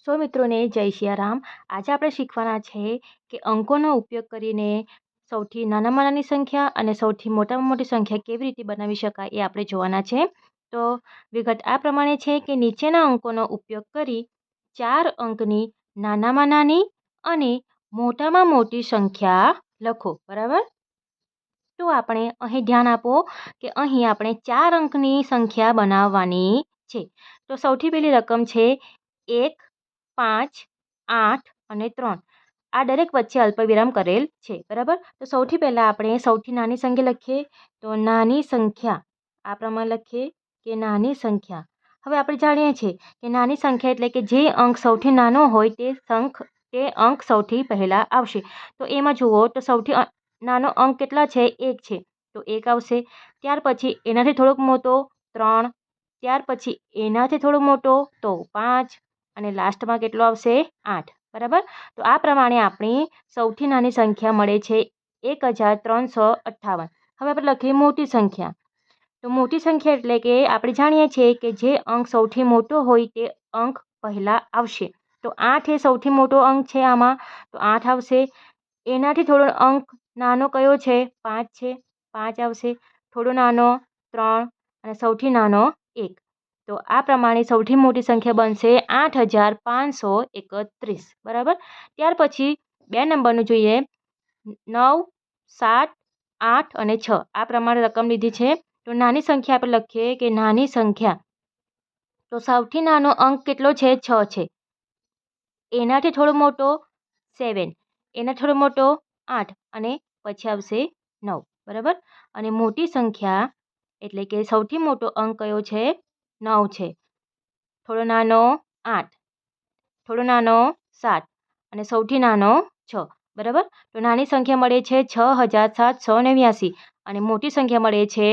સો મિત્રોને જય સિયારામ। આજે આપણે શીખવાના છે કે અંકોનો ઉપયોગ કરીને સૌથી નાનામાં નાની સંખ્યા અને સૌથી મોટામાં મોટી સંખ્યા કેવી રીતે બનાવી શકાય એ આપણે જોવાના છે। તો વિગત આ પ્રમાણે છે કે નીચેના અંકોનો ઉપયોગ કરી 4 અંકની નાનામાં નાની અને મોટામાં મોટી સંખ્યા લખો। બરાબર, તો આપણે અહીં ધ્યાન આપો કે અહીં આપણે 4 અંકની સંખ્યા બનાવવાની છે। તો સૌથી પહેલી રકમ છે 1, 5, 8 અને 3। આ દરેક વચ્ચે અલ્પવિરામ કરેલ છે। બરાબર, તો સૌથી પહેલાં આપણે સૌથી નાની સંખ્યા લખીએ। તો નાની સંખ્યા આ પ્રમાણે લખીએ કે નાની સંખ્યા। હવે આપણે જાણીએ છીએ કે નાની સંખ્યા એટલે કે જે અંક સૌથી નાનો હોય તે અંક સૌથી પહેલાં આવશે। તો એમાં જુઓ તો સૌથી નાનો અંક કેટલા છે? 1 છે, તો 1 આવશે। ત્યાર પછી એનાથી થોડોક મોટો 3, ત્યાર પછી એનાથી થોડો મોટો તો 5 અને લાસ્ટમાં કેટલો આવશે? 8। બરાબર, તો આ પ્રમાણે આપણી સૌથી નાની સંખ્યા મળે છે 1358। હવે આપણે લખીએ મોટી સંખ્યા। તો મોટી સંખ્યા એટલે કે આપણે જાણીએ છીએ કે જે અંક સૌથી મોટો હોય તે અંક પહેલાં આવશે। તો 8 એ સૌથી મોટો અંક છે આમાં, તો 8 આવશે। એનાથી થોડો અંક નાનો કયો છે? 5 છે, 5 આવશે। થોડો નાનો 3 અને સૌથી નાનો 1। તો આ પ્રમાણે સૌથી મોટી સંખ્યા બનશે 8531। બરાબર, ત્યાર પછી 2 નંબરનું જોઈએ 9, 7, 8 અને 6। આ પ્રમાણે રકમ લીધી છે। તો નાની સંખ્યા આપણે લખીએ કે નાની સંખ્યા, તો સૌથી નાનો અંક કેટલો છે? 6 છે। એનાથી થોડો મોટો 7, એનાથી થોડો મોટો 8 અને પછી આવશે 9। બરાબર, અને મોટી સંખ્યા એટલે કે સૌથી મોટો અંક કયો છે? 9 છે। થોડો નાનો 8, થોડો નાનો 7 અને સૌથી નાનો 6। બરાબર, તો નાની સંખ્યા મળે છે 6789 અને મોટી સંખ્યા મળે છે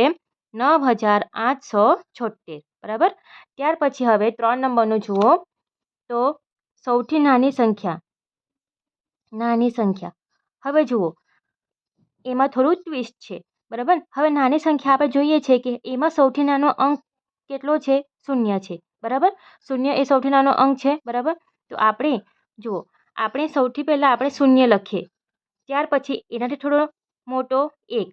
9876। બરાબર, ત્યાર પછી હવે 3 નંબરનું જુઓ તો સૌથી નાની સંખ્યા, નાની સંખ્યા। હવે જુઓ એમાં થોડું ટ્વિસ્ટ છે। બરાબર, હવે નાની સંખ્યા આપણે જોઈએ છે કે એમાં સૌથી નાનો અંક કેટલો છે? 0 છે। બરાબર, 0 એ સૌથી નાનો અંક છે। બરાબર, તો આપણે જુઓ આપણે સૌથી પહેલાં આપણે 0 લખીએ, ત્યાર પછી એનાથી થોડો મોટો 1,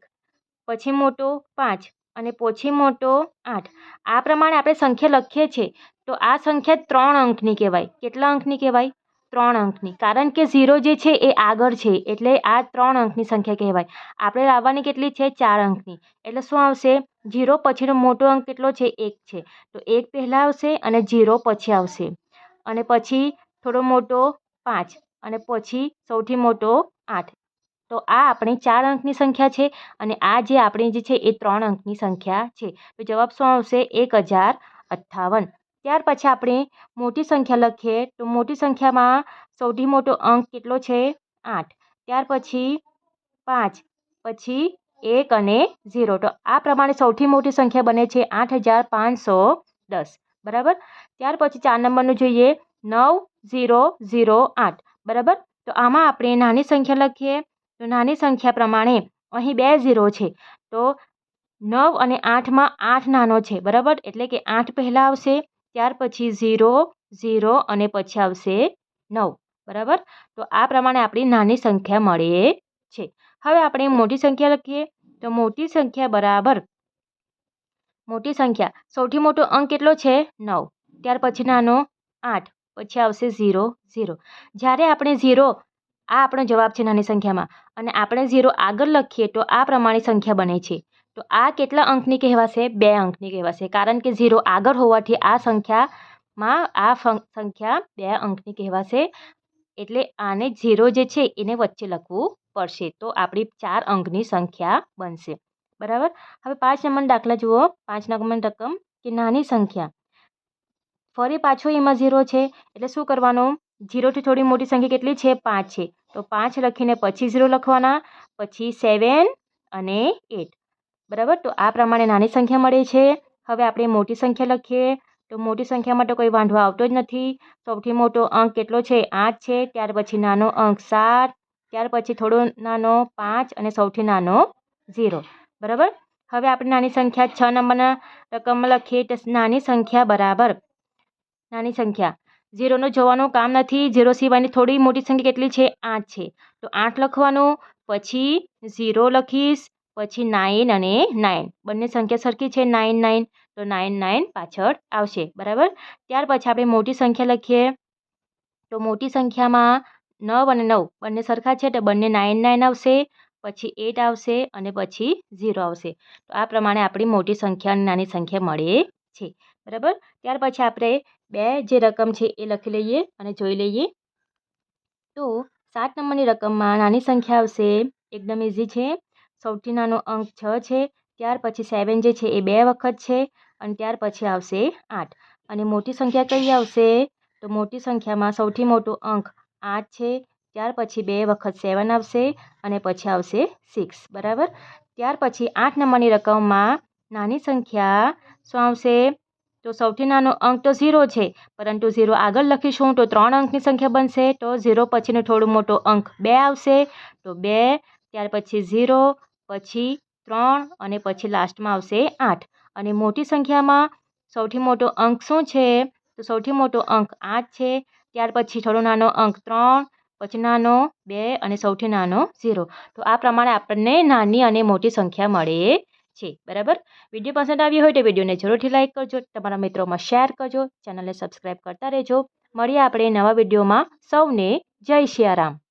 પછી મોટો 5 અને પછી મોટો 8। આ પ્રમાણે આપણે સંખ્યા લખીએ છીએ તો આ સંખ્યા 3 અંકની કહેવાય। કેટલા અંકની કહેવાય? 3 અંકની, કારણ કે 0 જે છે એ આગળ છે એટલે આ 3 અંકની સંખ્યા કહેવાય। આપણે લાવવાની કેટલી છે? 4 અંકની, એટલે શું આવશે? 0 પછીનો મોટો અંક કેટલો છે? 1 છે, તો 1 પહેલાં આવશે અને 0 પછી આવશે, અને પછી થોડો મોટો 5 અને પછી સૌથી મોટો 8। તો આ આપણી 4 અંકની સંખ્યા છે અને આ જે આપણી જે છે એ 3 અંકની સંખ્યા છે। તો જવાબ શું આવશે? 1058। ત્યાર પછી આપણે મોટી સંખ્યા લખીએ તો મોટી સંખ્યામાં સૌથી મોટો અંક કેટલો છે? 8, ત્યાર પછી 5, પછી 1 અને 0। તો આ પ્રમાણે સૌથી મોટી સંખ્યા બને છે 8510। બરાબર, ત્યાર પછી 4 નંબરનું જોઈએ 9008। બરાબર, તો આમાં આપણે નાની સંખ્યા લખીએ તો નાની સંખ્યા પ્રમાણે અહીં 2 0 છે, તો 9 અને 8માં 8 નાનો છે। બરાબર, એટલે કે 8 પહેલાં આવશે, ત્યાર પછી 0, 0 અને પછી આવશે 9। બરાબર, તો આ પ્રમાણે આપણી નાની સંખ્યા મળે છે। હવે આપણે મોટી સંખ્યા લખીએ તો મોટી સંખ્યા બરાબર, મોટી સંખ્યા સૌથી મોટો અંક કેટલો છે? 9, ત્યાર પછી નાનો 8, પછી આવશે 0, 0। જ્યારે આપણે 0, આ આપણો જવાબ છે નાની સંખ્યામાં, અને આપણે 0 આગળ લખીએ તો આ પ્રમાણે સંખ્યા બને છે। તો આ કેટલા અંકની કહેવાશે? 2 અંકની કહેવાશે, કારણ કે 0 આગળ હોવાથી આ સંખ્યામાં આ સંખ્યા 2 અંકની કહેવાશે। એટલે આને 0 જે છે એને વચ્ચે લખવું પડશે, તો આપણી 4 અંકની સંખ્યા બનશે। બરાબર, હવે 5 નંબરનો દાખલા જુઓ। 5 નંબરની રકમ કે નાની સંખ્યા, ફરી પાછો એમાં 0 છે એટલે શું કરવાનું? 0થી થોડી મોટી સંખ્યા કેટલી છે? 5 છે, તો 5 લખીને પછી 0 લખવાના, પછી 7 અને 8। બરાબર, તો આ પ્રમાણે નાની સંખ્યા મળે છે। હવે આપણે મોટી સંખ્યા લખીએ તો મોટી સંખ્યામાં તો કોઈ વાંધો આવતો જ નથી। સૌથી મોટો અંક કેટલો છે? 8 છે, ત્યાર પછી નાનો અંક 7, ત્યાર પછી થોડો નાનો 5 અને સૌથી નાનો 0। બરાબર, હવે આપણે નાની સંખ્યા 6 નંબરના રકમમાં લખીએ તો નાની સંખ્યા બરાબર, નાની સંખ્યા ઝીરોનું જોવાનું કામ નથી. ઝીરો સિવાયની થોડી મોટી સંખ્યા કેટલી છે? 8 છે. તો 8 લખવાનું, પછી 0 લખીશ, પછી 9 અને 9. બંને સંખ્યા સરખી છે 9 9, તો 9 9 પાછળ આવશે. બરાબર. ત્યાર પછી આપણે મોટી સંખ્યા લખીએ. તો મોટી સંખ્યામાં 9 અને 9 બંને સરખા છે, તો બંને 9 9 આવશે, પછી 8 આવશે અને પછી 0 આવશે. તો આ પ્રમાણે આપણી મોટી સંખ્યા અને નાની સંખ્યા મળે છે. બરાબર. ત્યાર પછી આપણે બે જે રકમ છે એ લખી લઈએ અને જોઈ લઈએ. તો 7 નંબરની રકમમાં નાની સંખ્યા આવશે, એકદમ ઇઝી છે. સૌથી નાનો અંક 6 છે. ત્યાર પછી 7 જે છે એ 2 વખત છે અને ત્યાર પછી આવશે 8. અને મોટી સંખ્યા કઈ આવશે? તો મોટી સંખ્યામાં સૌથી મોટો અંક 8 છે. ત્યાર પછી 2 વખત 7 આવશે અને પછી આવશે 6. બરાબર. ત્યાર પછી 8 નંબરની રકમમાં નાની સંખ્યા શું આવશે? તો સૌથી નાનો અંક તો 0 છે, પરંતુ 0 આગળ લખીશું તો 3 અંકની સંખ્યા બનશે. તો 0 પછીનો થોડો મોટો અંક 2 આવશે, તો 2. ત્યાર પછી 0, પછી 3 અને પછી લાસ્ટમાં આવશે 8. અને મોટી સંખ્યામાં સૌથી મોટો અંક શું છે? તો સૌથી મોટો અંક 8 છે. ત્યાર પછી થોડો નાનો અંક 3, પછી નાનો 2 અને સૌથી નાનો 0. તો આ પ્રમાણે આપણને નાની અને મોટી સંખ્યા મળે છે. બરાબર. વિડીયો પસંદ આવ્યો હોય તો વિડીયોને જરૂરથી લાઇક કરજો, તમારા મિત્રોમાં શેર કરજો, ચેનલને સબસ્ક્રાઈબ કરતા રહેજો. મળીએ આપણે નવા વિડીયોમાં. સૌને જય સિયારામ.